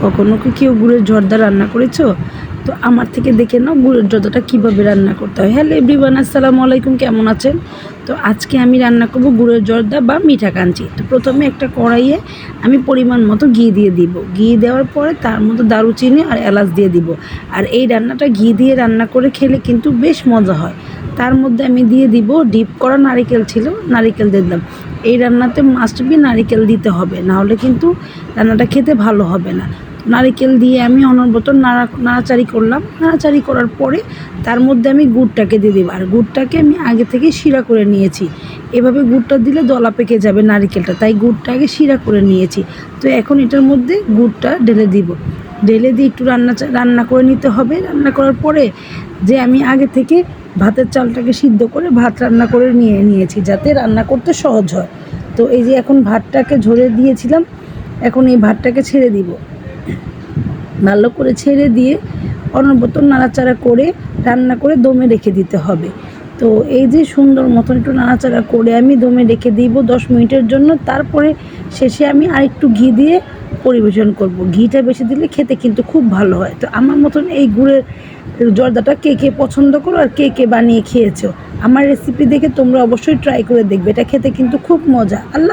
কখনো কি কেউ গুড়ের জর্দা রান্না করেছো? তো আমার থেকে দেখে নাও গুড়ের জর্দাটা কীভাবে রান্না করতে হয়। হ্যালো এভরিওয়ান, আসসালামু আলাইকুম, কেমন আছেন? তো আজকে আমি রান্না করব গুড়ের জর্দা বা মিঠা কাঞ্চি। তো প্রথমে একটা কড়াইয়ে আমি পরিমাণ মতো ঘি দিয়ে দিব। ঘি দেওয়ার পরে তার মধ্যে দারুচিনি আর এলাচ দিয়ে দিব। আর এই রান্নাটা ঘি দিয়ে রান্না করে খেলে কিন্তু বেশ মজা হয়। তার মধ্যে আমি দিয়ে দিব ডিপ করা নারিকেল ছিল, নারিকেল দিয়ে দিলাম। এই রান্নাতে মাস্ট বি নারিকেল দিতে হবে, নাহলে কিন্তু রান্নাটা খেতে ভালো হবে না। নারিকেল দিয়ে আমি অনবরত নাড়াচাড়ি করলাম। নাড়াচাড়ি করার পরে তার মধ্যে আমি গুড়টাকে দিয়ে দেবো। আর গুড়টাকে আমি আগে থেকে শিরা করে নিয়েছি। এভাবে গুড়টা দিলে দলা পেকে যাবে নারিকেলটা, তাই গুড়টা আগে শিরা করে নিয়েছি। তো এখন এটার মধ্যে গুড়টা ঢেলে দিব। ঢেলে দিয়ে একটু রান্না করে নিতে হবে। রান্না করার পরে যে আমি আগে থেকে ভাতের চালটাকে সিদ্ধ করে ভাত রান্না করে নিয়েছি, যাতে রান্না করতে সহজ হয়। তো এই যে এখন ভাতটাকে ঝরে দিয়েছিলাম, এখন এই ভাতটাকে ছেড়ে দিব। ভালো করে ছেড়ে দিয়ে অনবরত নাড়াচাড়া করে রান্না করে দমে রেখে দিতে হবে। তো এই যে সুন্দর মতন একটু নাড়াচাড়া করে আমি দমে রেখে দিব 10 মিনিটের জন্য। তারপরে শেষে আমি আরেকটু ঘি দিয়ে পরিবেশন করব। ঘিটা বেশি দিলে খেতে কিন্তু খুব ভালো হয়। তো আমার মতন এই গুড়ের জর্দাটা কে কে পছন্দ করো আর কে কে বানিয়ে খেয়েছো, আমার রেসিপি দেখে তোমরা অবশ্যই ট্রাই করে দেখবে। এটা খেতে কিন্তু খুব মজা। আল্লাহ।